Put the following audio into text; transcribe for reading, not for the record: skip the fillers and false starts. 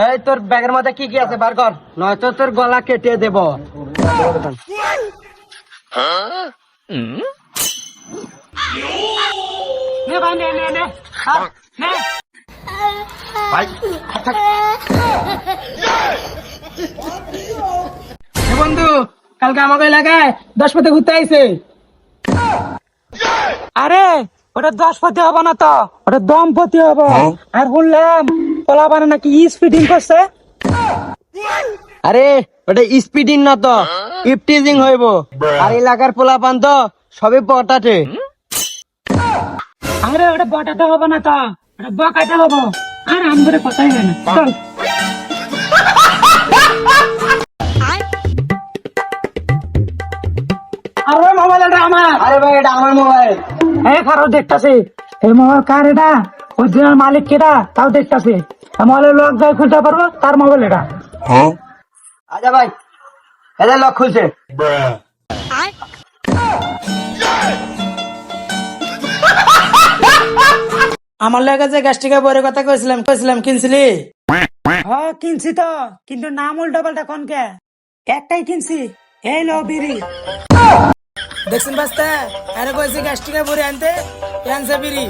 এই তোর ব্যাগের মধ্যে কি কি আছে বার কর, নয়তো তোর গলা কেটে দেব। নে ভাই নে নে নে নে ভাই। বন্ধু কালকে আমাকে এলাকায় 10 পথে ঘুরতে আইছে। আরে ওটা 10 পথে হবে না তো, ওটা দম্পতি হবে। আর বললাম পোলাপানে নাকি স্পিডিং করছে। আরে ওটা স্পিডিং না তো, ইপটিজিং হইব। আর এলাকার পোলাপান তো সবে পটাতে। আরে ওটা বটাতে হবে না তো, ওটা বকাতে হবে। আর আমাদের কথাই হয় না, চল। আরে মোবাইল এটা আমার। আরে ভাই এটা আমার মোবাইল। এই খারাপ দেখতাছি, এই মোবাইল কার? এটা অরিজিনাল মালিক কেডা তাও দেখতাছি। মোবাইলের লক যাই খুলতে পারবো, তার মোবাইল এটা। আচ্ছা ভাই, এটা লক খুলছে। আমার লাগে যে গ্যাস্ট্রিকে বইয়ের কথা কইছিলাম কিনছিলি? হ্যাঁ কিনছি তো, কিন্তু নাম উল্টা পাল্টা কোন কে? একটাই কিনছি, এই লো বিড়ি। দেখছেন বাস্তা, আরে কইছি গ্যাস্ট্রিকে বড়ি আনতে, আনছে বিড়ি।